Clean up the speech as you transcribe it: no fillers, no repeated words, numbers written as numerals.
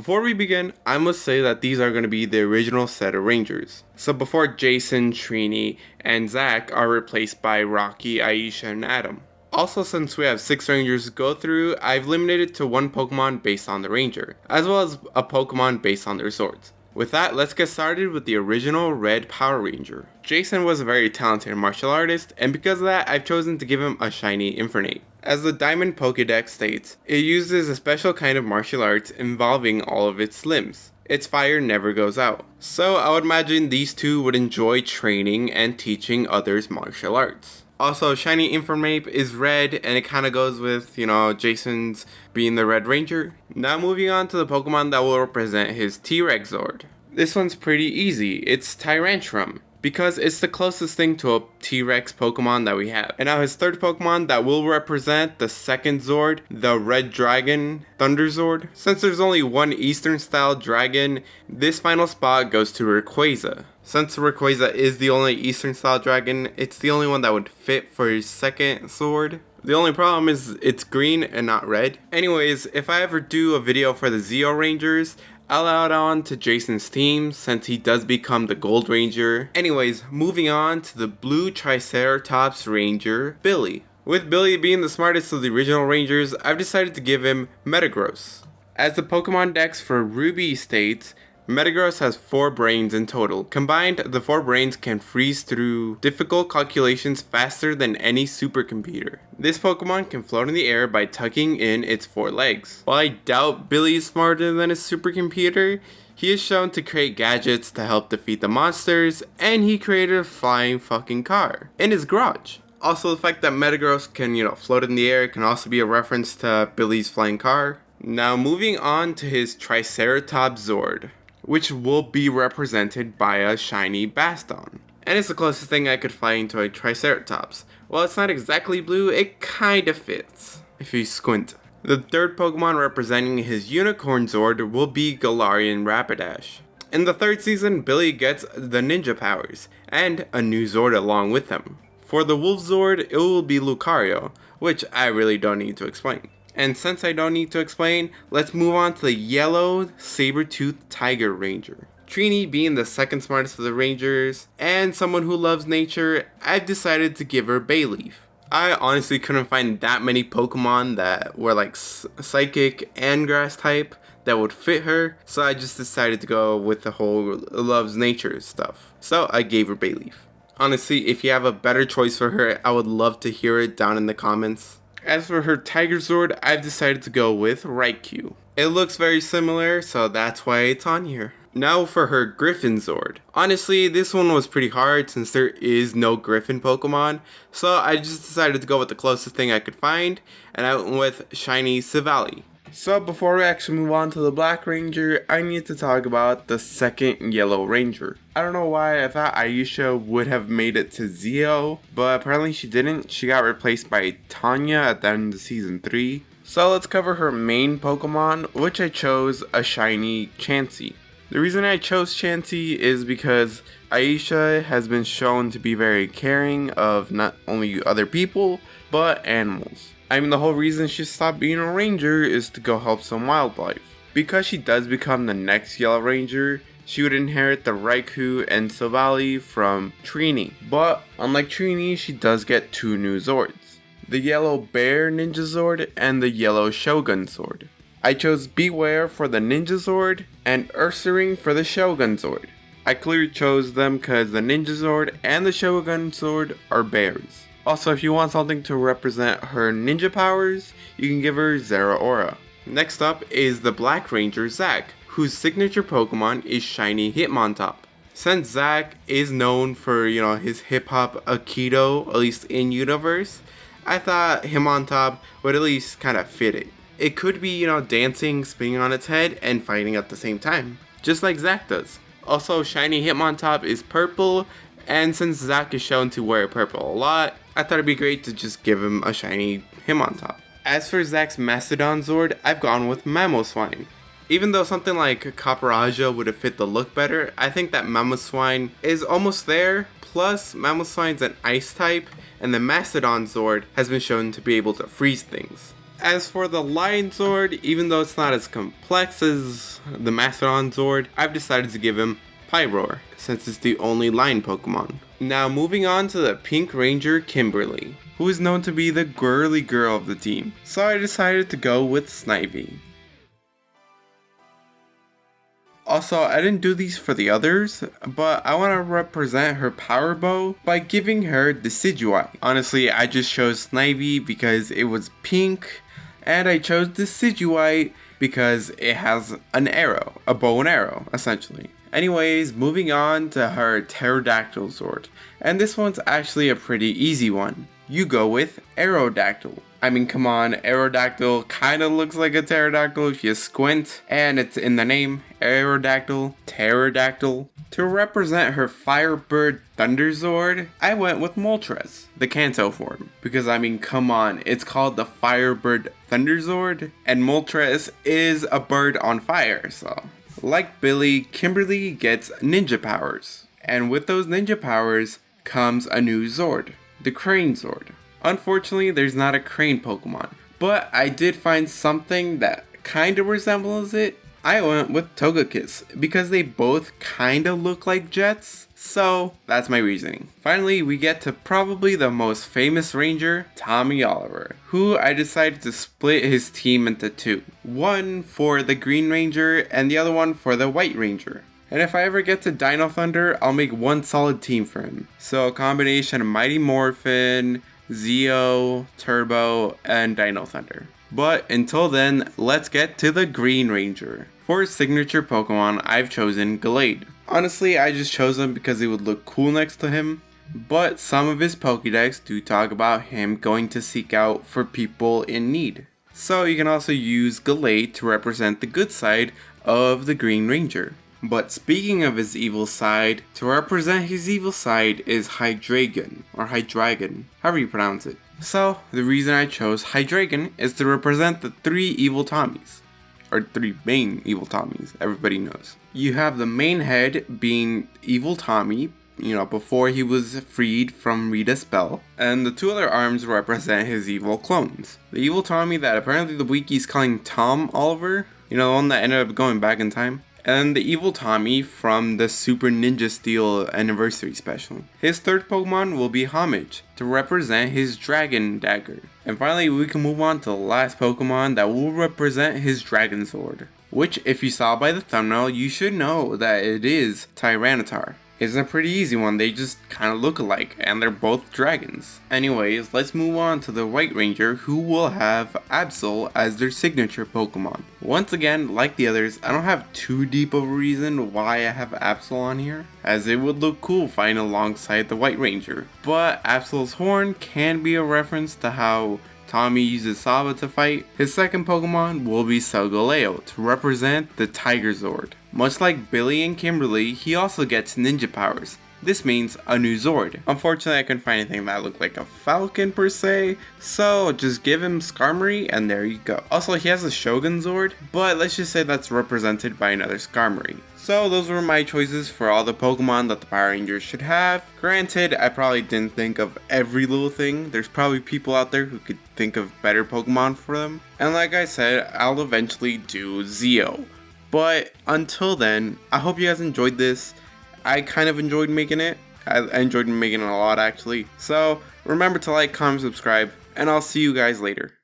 Before we begin, I must say that these are going to be the original set of Rangers. So before Jason, Trini, and Zach are replaced by Rocky, Aisha, and Adam. Also, since we have 6 Rangers to go through, I've limited it to one Pokemon based on the Ranger, as well as a Pokemon based on their swords. With that, let's get started with the original Red Power Ranger. Jason was a very talented martial artist, and because of that, I've chosen to give him a shiny Infernape. As the Diamond Pokédex states, it uses a special kind of martial arts involving all of its limbs. Its fire never goes out. So I would imagine these two would enjoy training and teaching others martial arts. Also, shiny Infernape is red, and it kind of goes with, Jason's being the Red Ranger. Now moving on to the Pokemon that will represent his T-Rex Zord. This one's pretty easy, it's Tyrantrum, because it's the closest thing to a T-Rex Pokemon that we have. And now his third Pokemon that will represent the second Zord, the Red Dragon Thunder Zord. Since there's only one Eastern style dragon, this final spot goes to Rayquaza. Since Rayquaza is the only Eastern style dragon, it's the only one that would fit for his second sword. The only problem is it's green and not red. Anyways, if I ever do a video for the Zeo Rangers, I'll add on to Jason's team since he does become the Gold Ranger. Anyways, moving on to the Blue Triceratops Ranger, Billy. With Billy being the smartest of the original Rangers, I've decided to give him Metagross. As the Pokemon Dex for Ruby states, Metagross has 4 brains in total. Combined, the 4 brains can freeze through difficult calculations faster than any supercomputer. This Pokemon can float in the air by tucking in its 4 legs. While I doubt Billy is smarter than a supercomputer, he is shown to create gadgets to help defeat the monsters, and he created a flying fucking car in his garage. Also, the fact that Metagross can, float in the air can also be a reference to Billy's flying car. Now moving on to his Triceratops Zord, which will be represented by a shiny Baston. And it's the closest thing I could find to a Triceratops. While it's not exactly blue, it kinda fits, if you squint. The third Pokemon representing his Unicorn Zord will be Galarian Rapidash. In the third season, Billy gets the ninja powers, and a new Zord along with him. For the Wolf Zord, it will be Lucario, which I really don't need to explain. And since I don't need to explain, let's move on to the Yellow Saber-Tooth Tiger Ranger. Trini being the second smartest of the Rangers, and someone who loves nature, I've decided to give her Bayleaf. I honestly couldn't find that many Pokemon that were like Psychic and Grass type that would fit her, so I just decided to go with the whole loves nature stuff. So I gave her Bayleaf. Honestly, if you have a better choice for her, I would love to hear it down in the comments. As for her Tiger Zord, I've decided to go with Raikou. It looks very similar, so that's why it's on here. Now for her Griffin Zord. Honestly, this one was pretty hard since there is no Griffin Pokemon, so I just decided to go with the closest thing I could find, and I went with shiny Silvally. So before we actually move on to the Black Ranger, I need to talk about the second Yellow Ranger. I don't know why I thought Aisha would have made it to Zeo, but apparently she didn't. She got replaced by Tanya at the end of season 3. So let's cover her main Pokemon, which I chose a shiny Chansey. The reason I chose Chansey is because Aisha has been shown to be very caring of not only other people, but animals. I mean, the whole reason she stopped being a ranger is to go help some wildlife. Because she does become the next Yellow Ranger, she would inherit the Raikou and Silvally from Trini. But unlike Trini, she does get 2 new Zords. The Yellow Bear Ninja Zord and the Yellow Shogun Zord. I chose Beware for the Ninja Zord and Ursaring for the Shogun Zord. I clearly chose them because the Ninja Zord and the Shogun Zord are bears. Also, if you want something to represent her ninja powers, you can give her Zeraora. Next up is the Black Ranger Zack, whose signature Pokemon is shiny Hitmontop. Since Zack is known for, his hip-hop Aikido, at least in universe, I thought Hitmontop would at least kind of fit it. It could be, dancing, spinning on its head, and fighting at the same time, just like Zack does. Also, shiny Hitmontop is purple, and since Zack is shown to wear purple a lot, I thought it'd be great to just give him a shiny Hitmontop. As for Zack's Mastodon Zord, I've gone with Mamoswine. Even though something like Caparaja would have fit the look better, I think that Mamoswine is almost there, plus Mamoswine's an ice type, and the Mastodon Zord has been shown to be able to freeze things. As for the Lion Zord, even though it's not as complex as the Mastodon Zord, I've decided to give him Pyroar, since it's the only lion Pokemon. Now moving on to the Pink Ranger Kimberly, who is known to be the girly girl of the team, so I decided to go with Snivy. Also, I didn't do these for the others, but I want to represent her power bow by giving her Decidueye. Honestly, I just chose Snivy because it was pink, and I chose Decidueye because it has an arrow, a bow and arrow, essentially. Anyways, moving on to her Pterodactyl Zord, and this one's actually a pretty easy one. You go with Aerodactyl. I mean, come on, Aerodactyl kinda looks like a pterodactyl if you squint, and it's in the name, Aerodactyl, Pterodactyl. To represent her Firebird Thunder Zord, I went with Moltres, the Kanto form, because I mean, come on, it's called the Firebird Thunder Zord, and Moltres is a bird on fire, so. Like Billy, Kimberly gets ninja powers, and with those ninja powers comes a new Zord, the Crane Zord. Unfortunately, there's not a crane Pokemon, but I did find something that kinda resembles it. I went with Togekiss because they both kinda look like jets, so that's my reasoning. Finally, we get to probably the most famous ranger, Tommy Oliver, who I decided to split his team into two. One for the Green Ranger and the other one for the White Ranger. And if I ever get to Dino Thunder, I'll make one solid team for him. So a combination of Mighty Morphin, Zeo, Turbo, and Dino Thunder. But until then, let's get to the Green Ranger. For his signature Pokemon, I've chosen Gallade. Honestly, I just chose him because he would look cool next to him, but some of his Pokédex do talk about him going to seek out for people in need. So you can also use Gallade to represent the good side of the Green Ranger. But speaking of his evil side, to represent his evil side is Hydreigon, or Hydreigon, however you pronounce it. So, the reason I chose Hydreigon is to represent the three evil Tommies, or three main evil Tommies, everybody knows. You have the main head being Evil Tommy, before he was freed from Rita's spell, and the two other arms represent his evil clones. The evil Tommy that apparently the wiki's calling Tom Oliver, the one that ended up going back in time. And the evil Tommy from the Super Ninja Steel Anniversary Special. His third Pokemon will be Homage, to represent his Dragon Dagger. And finally, we can move on to the last Pokemon that will represent his Dragon Sword. Which, if you saw by the thumbnail, you should know that it is Tyranitar. It's a pretty easy one, they just kind of look alike, and they're both dragons. Anyways, let's move on to the White Ranger, who will have Absol as their signature Pokemon. Once again, like the others, I don't have too deep of a reason why I have Absol on here, as it would look cool fighting alongside the White Ranger. But Absol's horn can be a reference to how Tommy uses Saba to fight. His second Pokemon will be Solgaleo to represent the Tiger Zord. Much like Billy and Kimberly, he also gets ninja powers. This means a new Zord. Unfortunately, I couldn't find anything that looked like a falcon per se, so just give him Skarmory and there you go. Also, he has a Shogun Zord, but let's just say that's represented by another Skarmory. So those were my choices for all the Pokemon that the Power Rangers should have. Granted, I probably didn't think of every little thing. There's probably people out there who could think of better Pokemon for them. And like I said, I'll eventually do Zeo. But until then, I hope you guys enjoyed this. I kind of enjoyed making it. I enjoyed making it a lot actually. So remember to like, comment, subscribe, and I'll see you guys later.